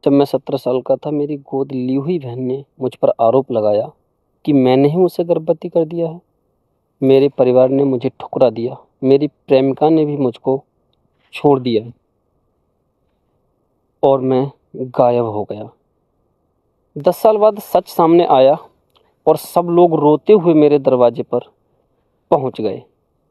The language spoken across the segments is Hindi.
जब मैं 17 साल का था, मेरी गोद ली हुई बहन ने मुझ पर आरोप लगाया कि मैंने ही उसे गर्भवती कर दिया है। मेरे परिवार ने मुझे ठुकरा दिया। मेरी प्रेमिका ने भी मुझको छोड़ दिया और मैं गायब हो गया। 10 साल बाद सच सामने आया और सब लोग रोते हुए मेरे दरवाजे पर पहुंच गए।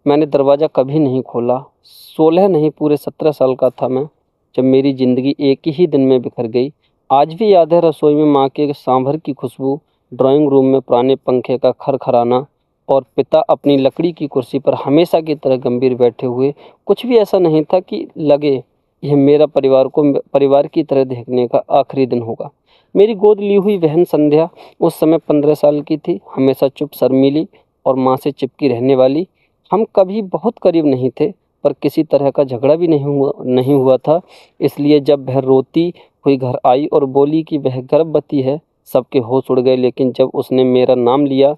मैंने दरवाज़ा कभी नहीं खोला। 16 नहीं, पूरे 17 साल का था मैं जब मेरी ज़िंदगी एक ही दिन में बिखर गई। आज भी याद है रसोई में माँ के सांभर की खुशबू, ड्राइंग रूम में पुराने पंखे का खरखराना और पिता अपनी लकड़ी की कुर्सी पर हमेशा की तरह गंभीर बैठे हुए। कुछ भी ऐसा नहीं था कि लगे यह मेरा परिवार की तरह देखने का आखिरी दिन होगा। मेरी गोद ली हुई बहन संध्या उस समय 15 साल की थी, हमेशा चुप, शर्मीली और माँ से चिपकी रहने वाली। हम कभी बहुत करीब नहीं थे, पर किसी तरह का झगड़ा भी नहीं हुआ था। इसलिए जब वह रोती हुई घर आई और बोली कि वह गर्भवती है, सबके होश उड़ गए। लेकिन जब उसने मेरा नाम लिया,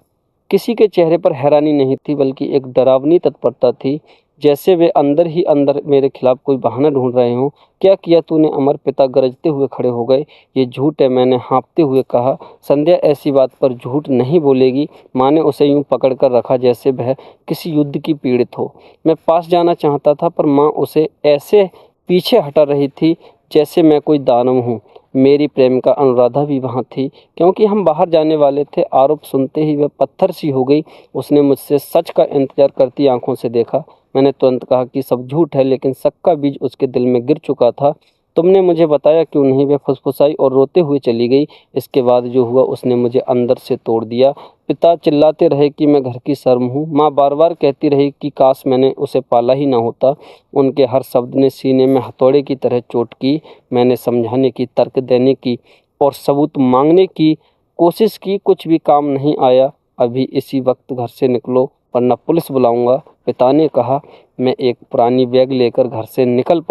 किसी के चेहरे पर हैरानी नहीं थी, बल्कि एक डरावनी तत्परता थी, जैसे वे अंदर ही अंदर मेरे खिलाफ कोई बहाना ढूंढ रहे हों। क्या किया तूने अमर? पिता गरजते हुए खड़े हो गए। ये झूठ है, मैंने हाँफते हुए कहा। संध्या ऐसी बात पर झूठ नहीं बोलेगी। माँ ने उसे यूं पकड़ कर रखा जैसे वह किसी युद्ध की पीड़ित हो। मैं पास जाना चाहता था, पर माँ उसे ऐसे पीछे हटा रही थी जैसे मैं कोई दानव हूँ। मेरी प्रेमिका अनुराधा भी वहाँ थी, क्योंकि हम बाहर जाने वाले थे। आरोप सुनते ही वह पत्थर सी हो गई। उसने मुझसे सच का इंतजार करती आंखों से देखा। मैंने तुरंत कहा कि सब झूठ है, लेकिन शक का बीज उसके दिल में गिर चुका था। तुमने मुझे बताया क्यों नहीं? वह फुसफुसाई और रोते हुए चली गई। इसके बाद जो हुआ उसने मुझे अंदर से तोड़ दिया। पिता चिल्लाते रहे कि मैं घर की शर्म हूँ। माँ बार बार कहती रही कि काश मैंने उसे पाला ही ना होता। उनके हर शब्द ने सीने में हथौड़े की तरह चोट की। मैंने समझाने की, तर्क देने की और सबूत मांगने की कोशिश की, कुछ भी काम नहीं आया। अभी इसी वक्त घर से निकलो, वरना पुलिस बुलाऊंगा, पिता ने कहा। मैं एक पुरानी बैग लेकर घर से निकल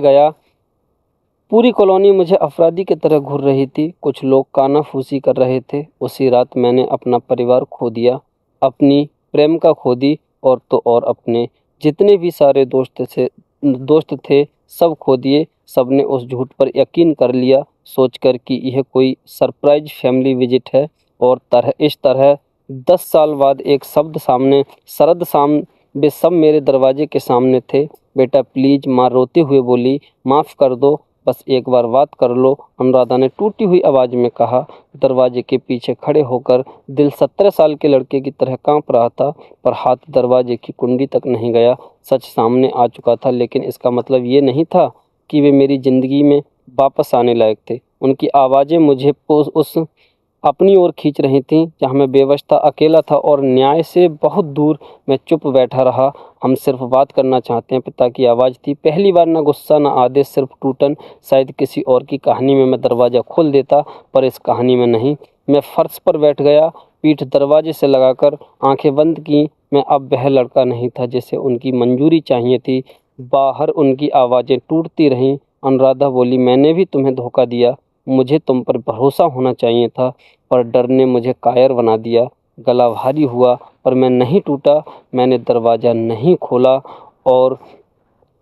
गया। पूरी कॉलोनी मुझे अपराधी की तरह घूर रही थी। कुछ लोग कानाफूसी कर रहे थे। उसी रात मैंने अपना परिवार खो दिया, अपनी प्रेमिका खो दी, और तो और अपने जितने भी सारे दोस्त थे सब खो दिए। सबने उस झूठ पर यकीन कर लिया, सोचकर कि यह कोई सरप्राइज फैमिली विजिट है। और इस तरह 10 साल बाद एक शब्द सामने शरद शाम वे सब मेरे दरवाजे के सामने थे। बेटा प्लीज़, माँ रोते हुए बोली, माफ़ कर दो, बस एक बार बात कर लो, अनुराधा ने टूटी हुई आवाज़ में कहा। दरवाजे के पीछे खड़े होकर दिल 17 साल के लड़के की तरह कांप रहा था, पर हाथ दरवाजे की कुंडी तक नहीं गया। सच सामने आ चुका था, लेकिन इसका मतलब ये नहीं था कि वे मेरी ज़िंदगी में वापस आने लायक थे। उनकी आवाज़ें मुझे उस अपनी ओर खींच रही थीं, जहाँ मैं बेबस था, अकेला था और न्याय से बहुत दूर। मैं चुप बैठा रहा। हम सिर्फ बात करना चाहते हैं, पिता की आवाज़ थी। पहली बार ना गुस्सा, ना आदेश, सिर्फ टूटन। शायद किसी और की कहानी में मैं दरवाज़ा खोल देता, पर इस कहानी में नहीं। मैं फर्श पर बैठ गया, पीठ दरवाजे से लगाकर, आंखें बंद की। मैं अब वह लड़का नहीं था जिसे उनकी मंजूरी चाहिए थी। बाहर उनकी आवाज़ें टूटती रहीं। अनुराधा बोली, मैंने भी तुम्हें धोखा दिया। मुझे तुम पर भरोसा होना चाहिए था, पर डर ने मुझे कायर बना दिया। गला भारी हुआ, पर मैं नहीं टूटा। मैंने दरवाज़ा नहीं खोला और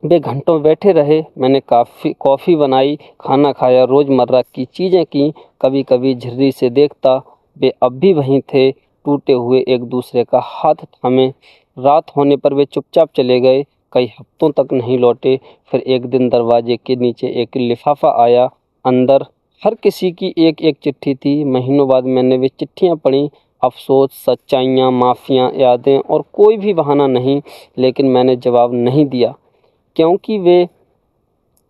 वे घंटों बैठे रहे। मैंने कॉफ़ी बनाई, खाना खाया, रोज़मर्रा की चीज़ें की। कभी कभी झिर्री से देखता, वे अब भी वहीं थे, टूटे हुए, एक दूसरे का हाथ थामे। रात होने पर वे चुपचाप चले गए, कई हफ्तों तक नहीं लौटे। फिर एक दिन दरवाजे के नीचे एक लिफाफा आया। अंदर हर किसी की एक एक चिट्ठी थी। महीनों बाद मैंने वे चिट्ठियाँ पढ़ीं। अफसोस, सच्चाइयाँ, माफ़ियाँ, यादें और कोई भी बहाना नहीं। लेकिन मैंने जवाब नहीं दिया, क्योंकि वे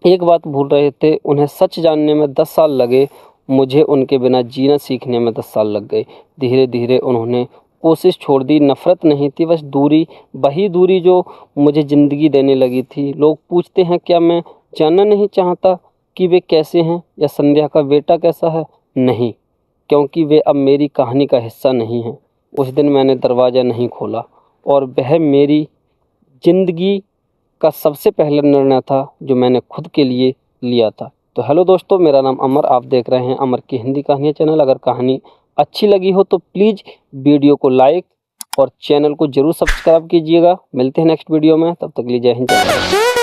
एक बात भूल रहे थे। उन्हें सच जानने में 10 साल लगे, मुझे उनके बिना जीना सीखने में 10 साल लग गए। धीरे धीरे उन्होंने कोशिश छोड़ दी। नफ़रत नहीं थी, बस दूरी, वही दूरी जो मुझे ज़िंदगी देने लगी थी। लोग पूछते हैं, क्या मैं जानना नहीं चाहता कि वे कैसे हैं या संध्या का बेटा कैसा है? नहीं, क्योंकि वे अब मेरी कहानी का हिस्सा नहीं हैं। उस दिन मैंने दरवाज़ा नहीं खोला, और वह मेरी ज़िंदगी का सबसे पहला निर्णय था जो मैंने खुद के लिए लिया था। तो हेलो दोस्तों, मेरा नाम अमर, आप देख रहे हैं अमर की हिंदी कहानियाँ चैनल। अगर कहानी अच्छी लगी हो तो प्लीज़ वीडियो को लाइक और चैनल को ज़रूर सब्सक्राइब कीजिएगा। मिलते हैं नेक्स्ट वीडियो में, तब तक के लिए जय हिंद, जय भारत।